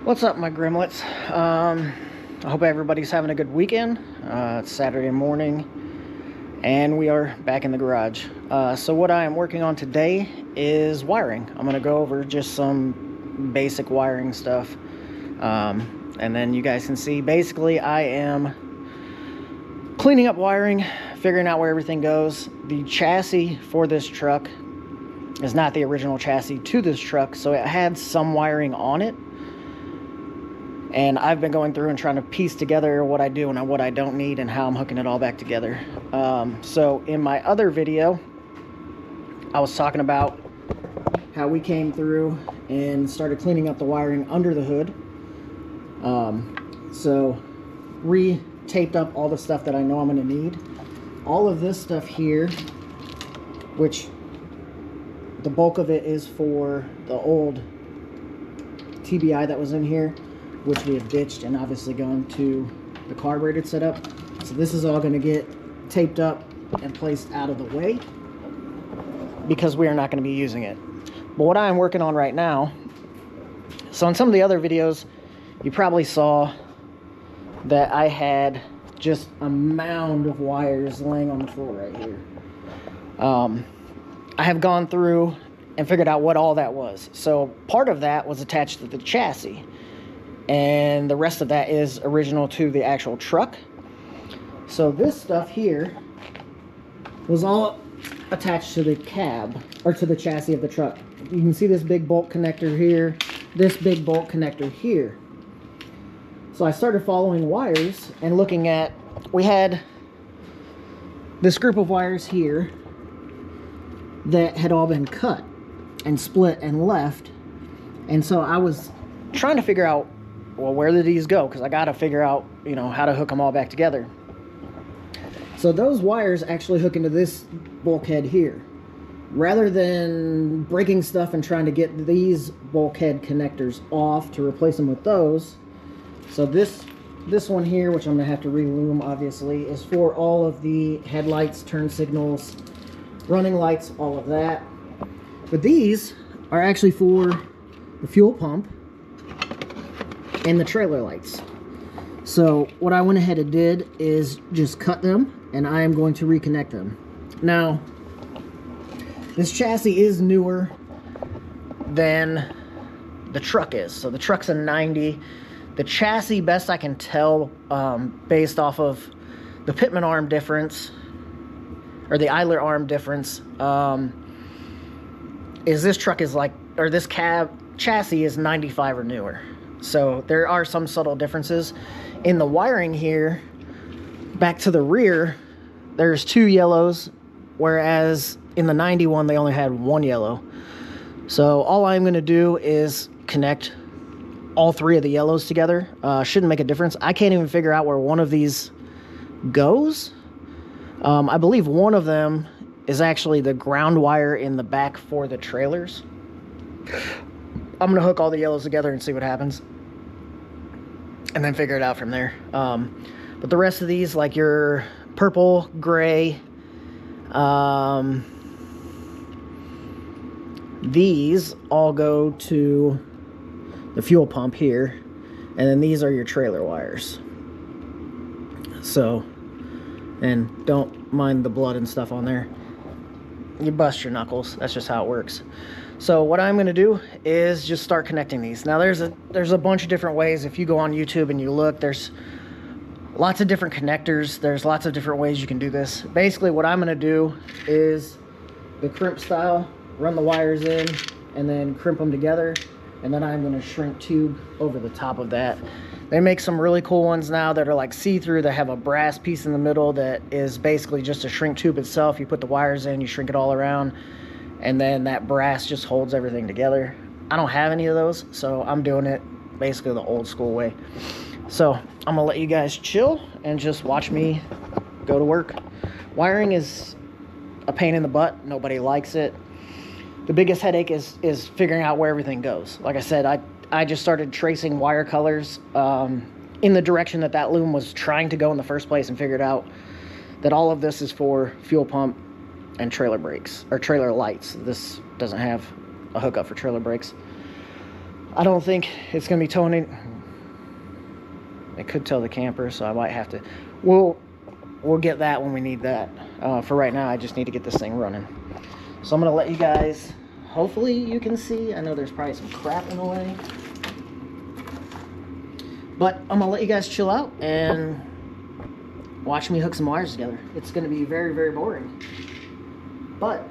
What's up, my grimlets? I hope everybody's having a good weekend. It's Saturday morning and we are back in the garage. So what I am working on today is wiring. I'm gonna go over just some basic wiring stuff, and then you guys can see basically I am cleaning up wiring, figuring out where everything goes. The chassis for this truck is not the original chassis to this truck, so it had some wiring on it. And I've been going through and trying to piece together what I do and what I don't need and how I'm hooking it all back together. So in my other video, I was talking about how we came through and started cleaning up the wiring under the hood. So re-taped up all the stuff that I know I'm going to need. All of this stuff here, which the bulk of it is for the old TBI that was in here, which we have ditched and obviously gone to the carbureted setup. So this is all going to get taped up and placed out of the way because we are not going to be using it. But what I'm working on right now, so in some of the other videos, you probably saw that I had just a mound of wires laying on the floor right here. I have gone through and figured out what all that was. So part of that was attached to the chassis, and the rest of that is original to the actual truck. So this stuff here was all attached to the cab, or to the chassis of the truck. You can see this big bolt connector here, this big bolt connector here. So I started following wires and looking at, we had this group of wires here that had all been cut and split and left. And so I was trying to figure out, well, where did these go? Because I got to figure out, you know, how to hook them all back together. So those wires actually hook into this bulkhead here. Rather than breaking stuff and trying to get these bulkhead connectors off to replace them with those, so this one here, which I'm going to have to re-loom obviously, is for all of the headlights, turn signals, running lights, all of that. But these are actually for the fuel pump and the trailer lights. So what I went ahead and did is just cut them, and I am going to reconnect them. Now, this chassis is newer than the truck is. So the truck's a 90. The chassis, best I can tell, based off of the pitman arm difference, or the idler arm difference, is this truck is like, or this cab chassis is 95 or newer. So there are some subtle differences in the wiring here. Back to the rear, there's 2 yellows, whereas in the 91 they only had 1 yellow. So all I'm going to do is connect all 3 of the yellows together. Shouldn't make a difference. I can't even figure out where one of these goes. I believe one of them is actually the ground wire in the back for the trailers. I'm going to hook all the yellows together and see what happens, and then figure it out from there. But the rest of these, like your purple, gray, these all go to the fuel pump here, and then these are your trailer wires. So, and don't mind the blood and stuff on there. You bust your knuckles. That's just how it works. So what I'm going to do is just start connecting these. Now there's a bunch of different ways. If you go on YouTube and you look, there's lots of different connectors. There's lots of different ways you can do this. Basically what I'm going to do is the crimp style, run the wires in and then crimp them together, and then I'm going to shrink tube over the top of that. They make some really cool ones now that are like see-through, that have a brass piece in the middle that is basically just a shrink tube itself. You put the wires in, you shrink it all around, and then that brass just holds everything together. I don't have any of those, so I'm doing it basically the old school way. So I'm gonna let you guys chill and just watch me go to work. Wiring is a pain in the butt. Nobody likes it. The biggest headache is figuring out where everything goes. Like I said, I just started tracing wire colors in the direction that that loom was trying to go in the first place, and figured out that all of this is for fuel pump and trailer brakes, or trailer lights. This doesn't have a hookup for trailer brakes. I don't think it's going to be towing it. It could tow the camper, so I might have to. We'll get that when we need that. For right now, I just need to get this thing running. So I'm going to let you guys, hopefully you can see. I know there's probably some crap in the way. But I'm going to let you guys chill out and watch me hook some wires together. It's going to be very, very boring. But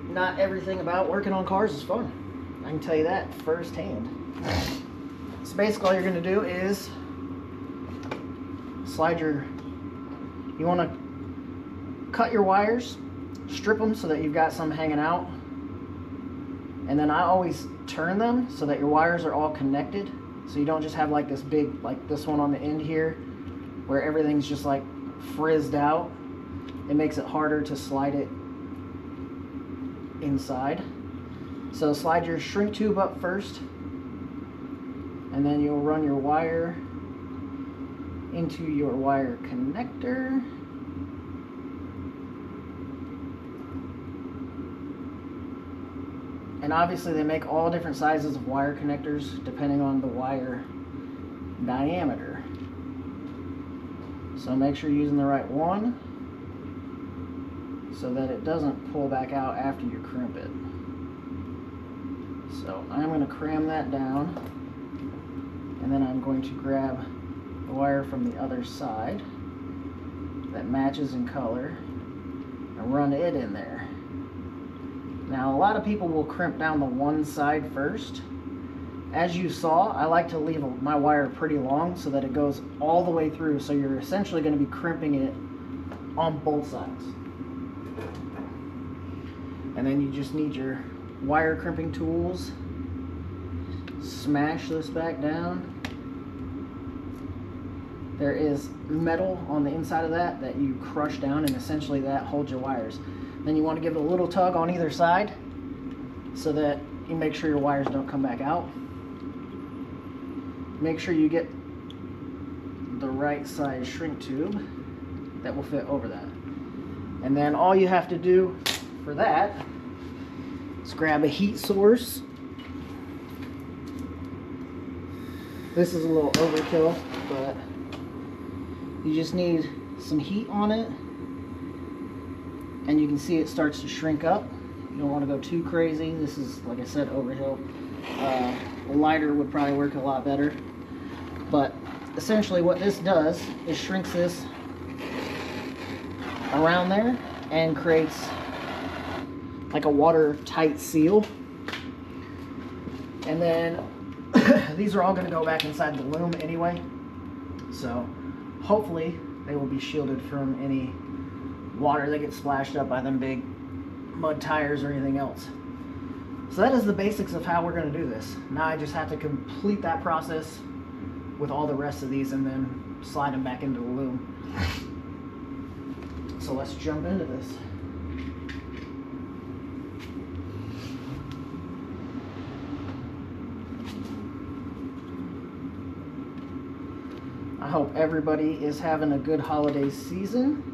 not everything about working on cars is fun. I can tell you that firsthand. So basically all you're going to do is you want to cut your wires, strip them so that you've got some hanging out. And then I always turn them so that your wires are all connected. So you don't just have like this big, like this one on the end here, where everything's just like frizzed out. It makes it harder to slide it inside. So slide your shrink tube up first, and then you'll run your wire into your wire connector. And obviously they make all different sizes of wire connectors depending on the wire diameter. So make sure you're using the right one so that it doesn't pull back out after you crimp it. So I'm going to cram that down, and then I'm going to grab the wire from the other side that matches in color and run it in there. Now a lot of people will crimp down the one side first. As you saw, I like to leave my wire pretty long so that it goes all the way through, so you're essentially going to be crimping it on both sides. And then you just need your wire crimping tools. Smash this back down. There is metal on the inside of that you crush down, and essentially that holds your wires. Then you want to give it a little tug on either side so that you make sure your wires don't come back out. Make sure you get the right size shrink tube that will fit over that. And then all you have to do for that is grab a heat source. This is a little overkill, but you just need some heat on it, and you can see it starts to shrink up. You don't want to go too crazy. This is, like I said, overkill. A lighter would probably work a lot better, but essentially what this does is shrinks this around there and creates like a watertight seal. And then these are all going to go back inside the loom anyway, so hopefully they will be shielded from any water that gets splashed up by them big mud tires or anything else. So that is the basics of how we're going to do this. Now I just have to complete that process with all the rest of these and then slide them back into the loom. So let's jump into this. I hope everybody is having a good holiday season.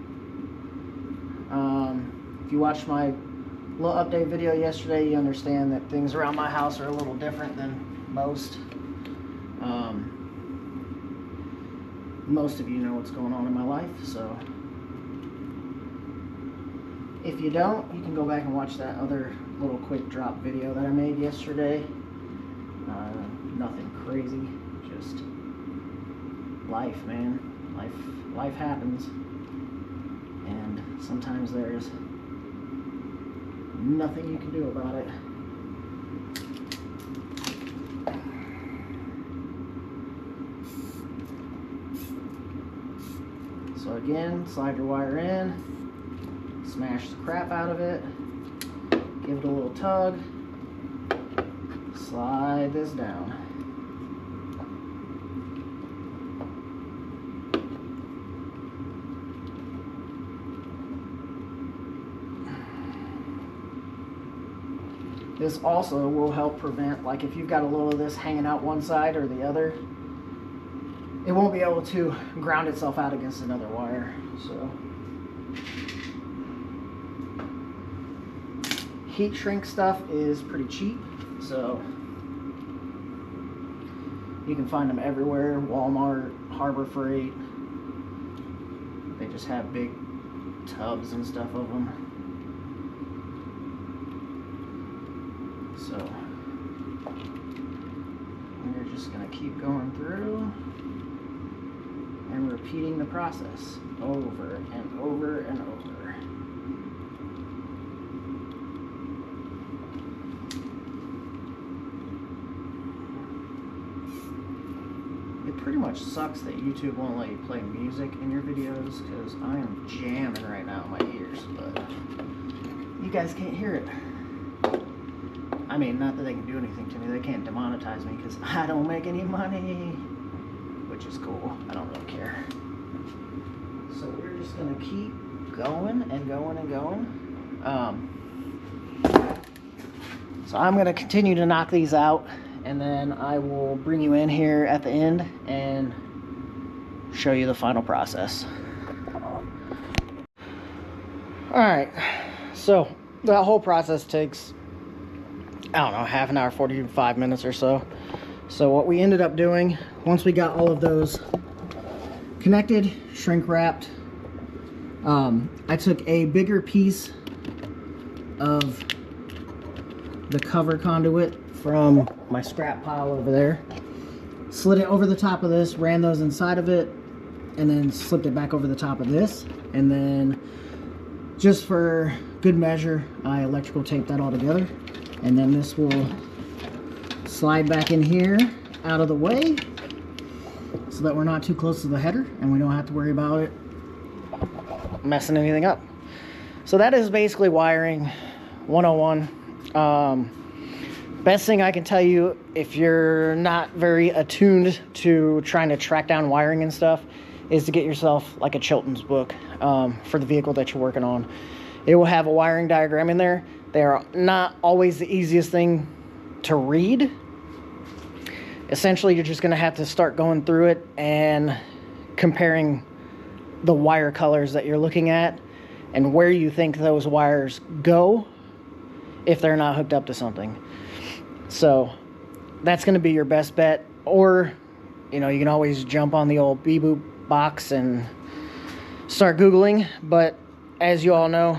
If you watched my little update video yesterday, you understand that things around my house are a little different than most. Most of you know what's going on in my life, so if you don't, you can go back and watch that other little quick drop video that I made yesterday. Nothing crazy, just life, man. Life happens, and sometimes there's nothing you can do about it. So again, slide your wire in, smash the crap out of it, give it a little tug, slide this down. This also will help prevent, like if you've got a little of this hanging out one side or the other, it won't be able to ground itself out against another wire. So heat shrink stuff is pretty cheap, so You can find them everywhere, Walmart, Harbor Freight. They just have big tubs and stuff of them. So we're just going to keep going through and repeating the process over and over and over. It pretty much sucks that YouTube won't let you play music in your videos, because I am jamming right now in my ears, but you guys can't hear it. I mean, not that they can do anything to me. They can't demonetize me because I don't make any money, which is cool. I don't really care. So we're just going to keep going and going and going. So I'm going to continue to knock these out, and then I will bring you in here at the end and show you the final process. Alright, so that whole process takes, I don't know, half an hour, 45 minutes or so. So what we ended up doing, once we got all of those connected, shrink wrapped, I took a bigger piece of the cover conduit from my scrap pile over there, slid it over the top of this, ran those inside of it, and then slipped it back over the top of this, and then just for good measure I electrical taped that all together, and then this will slide back in here out of the way so that we're not too close to the header and we don't have to worry about it messing anything up. So that is basically wiring 101. Best thing I can tell you, if you're not very attuned to trying to track down wiring and stuff, is to get yourself like a Chilton's book for the vehicle that you're working on. It will have a wiring diagram in there. They are not always the easiest thing to read. Essentially, you're just going to have to start going through it and comparing the wire colors that you're looking at and where you think those wires go if they're not hooked up to something. So that's going to be your best bet. Or, you know, you can always jump on the old Beeboop box and start Googling. But as you all know,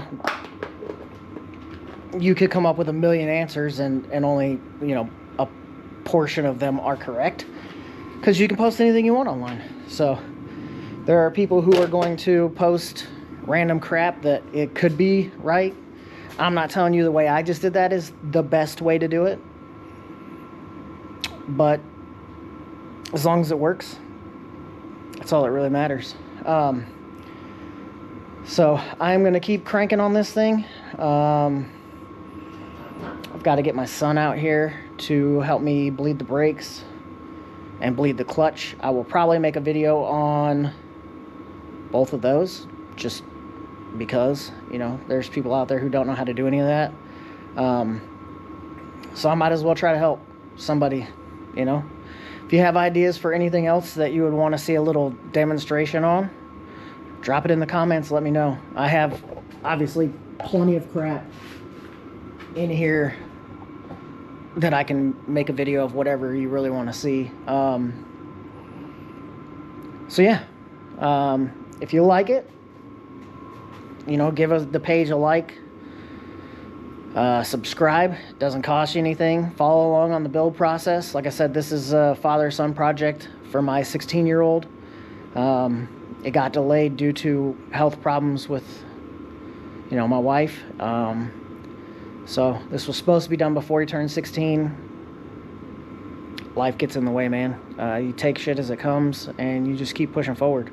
you could come up with a million answers and only, you know, a portion of them are correct, because you can post anything you want online. So there are people who are going to post random crap that it could be right. I'm not telling you the way I just did that is the best way to do it, but as long as it works, that's all that really matters. So I'm going to keep cranking on this thing. I've got to get my son out here to help me bleed the brakes and bleed the clutch. I will probably make a video on both of those, just because, you know, there's people out there who don't know how to do any of that. So I might as well try to help somebody, you know. If you have ideas for anything else that you would want to see a little demonstration on, drop it in the comments, let me know. I have obviously plenty of crap in here that I can make a video of whatever you really want to see. So yeah, if you like it, you know, give us the page a like, subscribe. It doesn't cost you anything. Follow along on the build process. Like I said, this is a father-son project for my 16-year-old. It got delayed due to health problems with, you know, my wife. So this was supposed to be done before he turned 16. Life gets in the way, man. You take shit as it comes and you just keep pushing forward.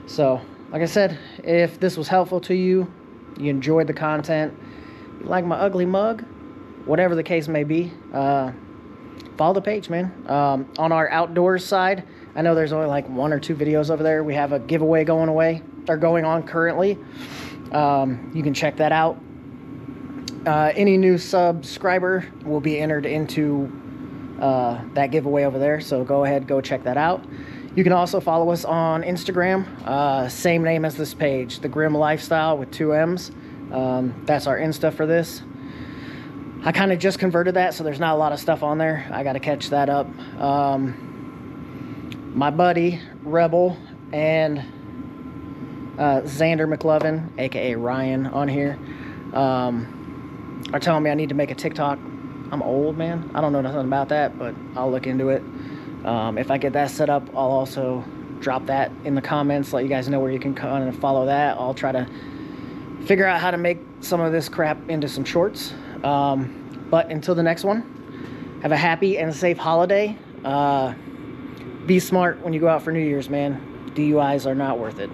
So, like I said, if this was helpful to you, you enjoyed the content, you like my ugly mug, whatever the case may be, follow the page, man. On our outdoors side, I know there's only like 1 or 2 videos over there. We have a giveaway going on currently. You can check that out. Any new subscriber will be entered into that giveaway over there, so go ahead, go check that out. You can also follow us on Instagram, same name as this page, The Grim Lifestyle with 2 M's. That's our Insta for this. I kind of just converted that, so there's not a lot of stuff on there. I got to catch that up. my buddy Rebel and Xander McLovin, aka Ryan, on here are telling me I need to make a TikTok. I'm old, man. I don't know nothing about that, but I'll look into it. If I get that set up, I'll also drop that in the comments, let you guys know where you can come and follow that. I'll try to figure out how to make some of this crap into some shorts. But until the next one, have a happy and safe holiday. Be smart when you go out for New Year's, man. DUIs are not worth it.